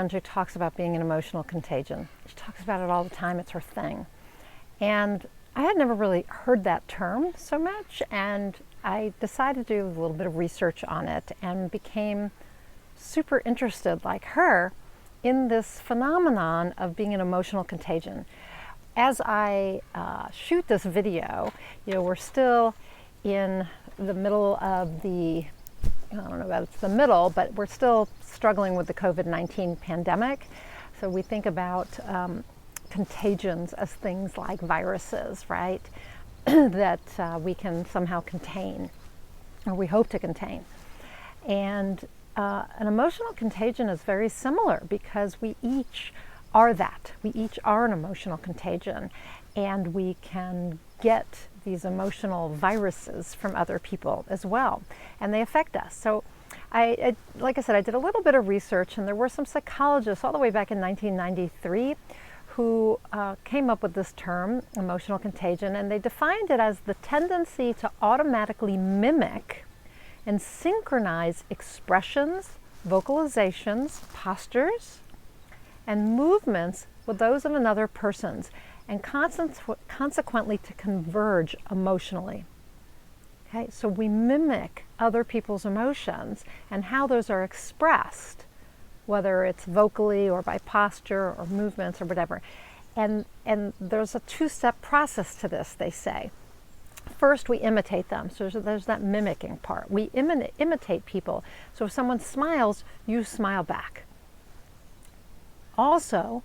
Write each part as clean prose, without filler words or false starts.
friend who talks about being an emotional contagion. She talks about it all the time. It's her thing. And I had never really heard that term so much, and I decided to do a little bit of research on it and became super interested, like her, in this phenomenon of being an emotional contagion. As I shoot this video, we're still in the middle of I don't know about it's the middle, but we're still struggling with the COVID-19 pandemic. So we think about contagions as things like viruses, right, that we can somehow contain, or we hope to contain. And an emotional contagion is very similar because we each are that. We each are an emotional contagion, and we can get these emotional viruses from other people as well, and they affect us. So like I said, I did a little bit of research, and there were some psychologists all the way back in 1993 who came up with this term, emotional contagion, and they defined it as the tendency to automatically mimic and synchronize expressions, vocalizations, postures, and movements with those of another person's, and consequently to converge emotionally. Okay, so we mimic other people's emotions and how those are expressed, whether it's vocally or by posture or movements or whatever. And there's a two-step process to this, they say. First, we imitate them. So there's that mimicking part. We imitate people. So if someone smiles, you smile back. Also,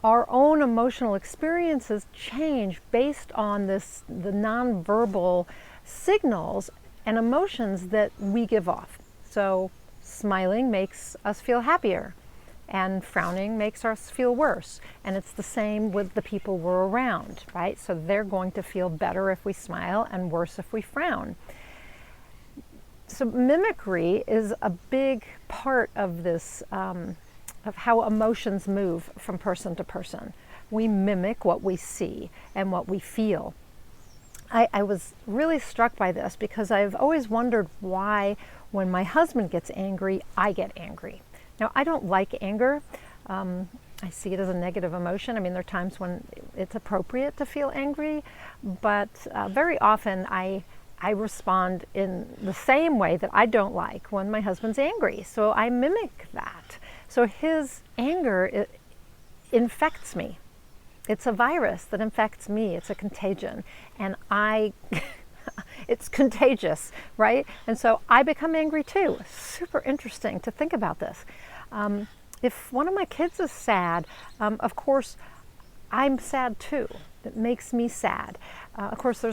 our own emotional experiences change based on the nonverbal signals and emotions that we give off. So smiling makes us feel happier, and frowning makes us feel worse. And it's the same with the people we're around, right? So they're going to feel better if we smile and worse if we frown. So mimicry is a big part of this, of how emotions move from person to person. We mimic what we see and what we feel. I was really struck by this because I've always wondered why when my husband gets angry, I get angry. Now, I don't like anger. I see it as a negative emotion. I mean, there are times when it's appropriate to feel angry, but very often I respond in the same way that I don't like when my husband's angry. So I mimic that. So his anger infects me. It's a virus that infects me. It's a contagion. And it's contagious, right? And so I become angry too. Super interesting to think about this. If one of my kids is sad, of course, I'm sad too. It makes me sad. Of course,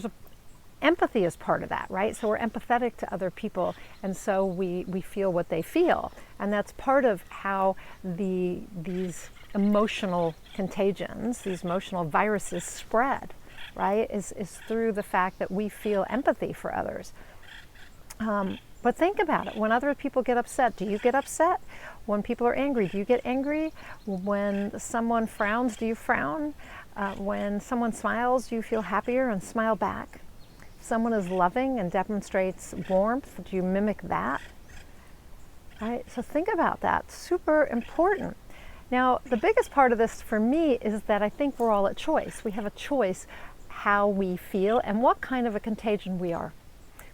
empathy is part of that, right? So we're empathetic to other people, and so we feel what they feel. And that's part of how these emotional contagions, these emotional viruses spread, right? Is through the fact that we feel empathy for others. But think about it. When other people get upset, do you get upset? When people are angry, do you get angry? When someone frowns, do you frown? When someone smiles, do you feel happier and smile back? If someone is loving and demonstrates warmth, do you mimic that? Right? So think about that. Super important. Now, the biggest part of this for me is that I think we're all at choice. We have a choice how we feel and what kind of a contagion we are.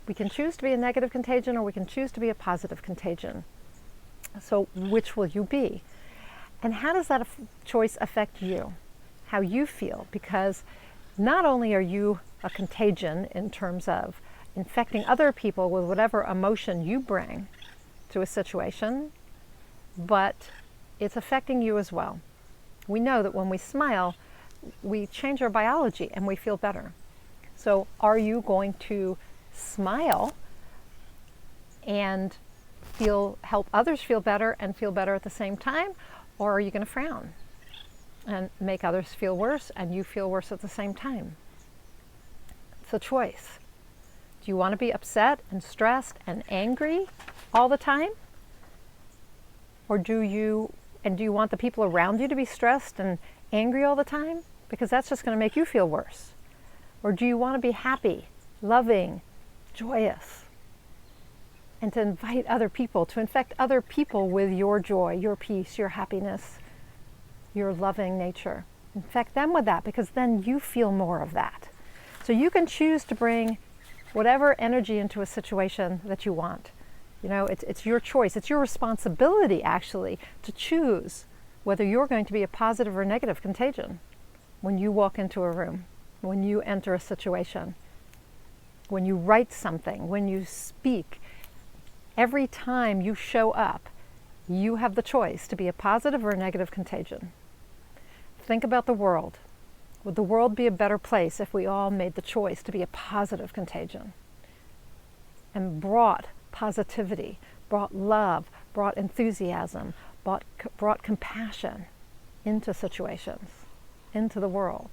We can choose to be a negative contagion, or we can choose to be a positive contagion. So which will you be? And how does that choice affect you? How you feel? Because not only are you a contagion in terms of infecting other people with whatever emotion you bring to a situation, but it's affecting you as well. We know that when we smile, we change our biology and we feel better. So are you going to smile and help others feel better and feel better at the same time? Or are you going to frown and make others feel worse and you feel worse at the same time? It's a choice. Do you want to be upset and stressed and angry all the time? Or do you want the people around you to be stressed and angry all the time? Because that's just going to make you feel worse. Or do you want to be happy, loving, joyous? and to invite other people, to infect other people with your joy, your peace, your happiness, your loving nature. Infect them with that, because then you feel more of that. So you can choose to bring whatever energy into a situation that you want. You know, it's your choice. It's your responsibility, actually, to choose whether you're going to be a positive or negative contagion when you walk into a room, when you enter a situation, when you write something, when you speak. Every time you show up, you have the choice to be a positive or a negative contagion. Think about the world. Would the world be a better place if we all made the choice to be a positive contagion and brought positivity, brought love, brought enthusiasm, brought compassion into situations, into the world?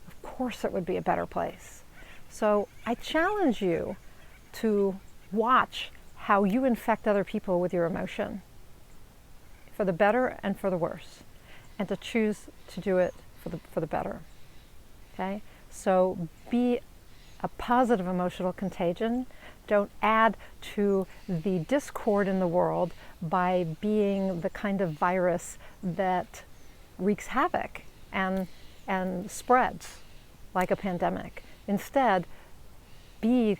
Of course it would be a better place. So I challenge you to watch how you infect other people with your emotion, for the better and for the worse, and to choose to do it for the better. Okay? So be a positive emotional contagion. Don't add to the discord in the world by being the kind of virus that wreaks havoc and spreads like a pandemic. Instead, be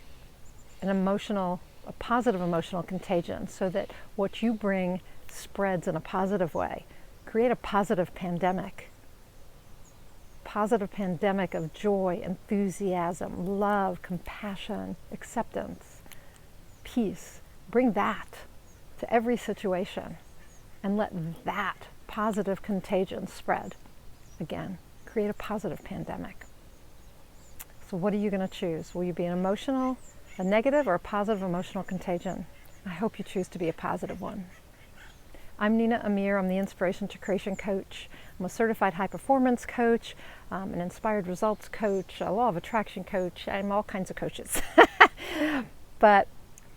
a positive emotional contagion, so that what you bring spreads in a positive way. Create a positive pandemic of joy, enthusiasm, love, compassion, acceptance, peace. Bring that to every situation and let that positive contagion spread. Again, create a positive pandemic. So what are you going to choose? Will you be a negative or a positive emotional contagion? I hope you choose to be a positive one. I'm Nina Amir. I'm the Inspiration to Creation coach. I'm a certified high performance coach, an inspired results coach, a law of attraction coach. I'm all kinds of coaches. But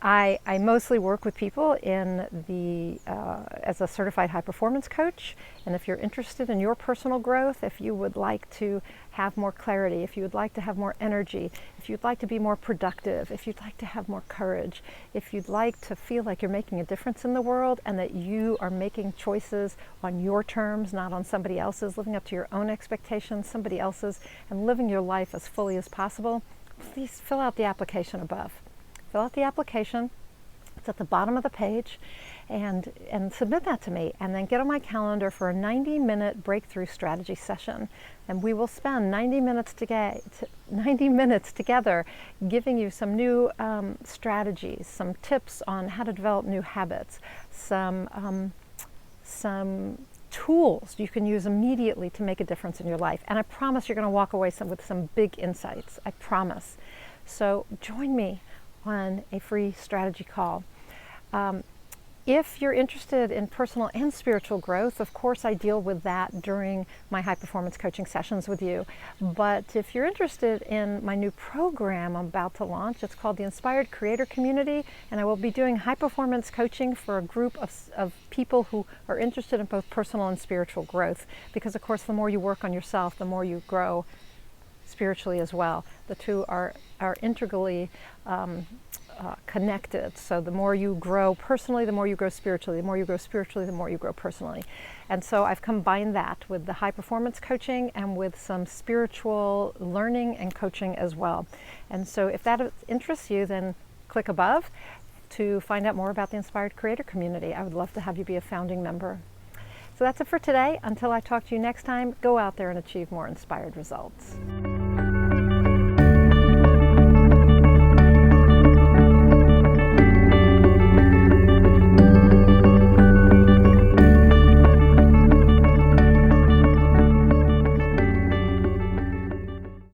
I mostly work with people as a certified high performance coach. And if you're interested in your personal growth, if you would like to have more clarity, if you would like to have more energy, if you'd like to be more productive, if you'd like to have more courage, if you'd like to feel like you're making a difference in the world and that you are making choices on your terms, not on somebody else's, living up to your own expectations, somebody else's, and living your life as fully as possible, please fill out the application above. Fill out the application. It's at the bottom of the page, and submit that to me, and then get on my calendar for a 90-minute breakthrough strategy session. And we will spend 90 minutes together giving you some new strategies, some tips on how to develop new habits, some tools you can use immediately to make a difference in your life. And I promise you're going to walk away with some big insights. I promise. So join me on a free strategy call. If you're interested in personal and spiritual growth, of course I deal with that during my high performance coaching sessions with you. But if you're interested in my new program I'm about to launch, it's called the Inspired Creator Community, and I will be doing high performance coaching for a group of people who are interested in both personal and spiritual growth. Because of course the more you work on yourself, the more you grow spiritually as well. The two are integrally connected. So the more you grow personally, the more you grow spiritually. The more you grow spiritually, the more you grow personally. And so I've combined that with the high performance coaching and with some spiritual learning and coaching as well. And so if that interests you, then click above to find out more about the Inspired Creator Community. I would love to have you be a founding member. So that's it for today. Until I talk to you next time, go out there and achieve more inspired results.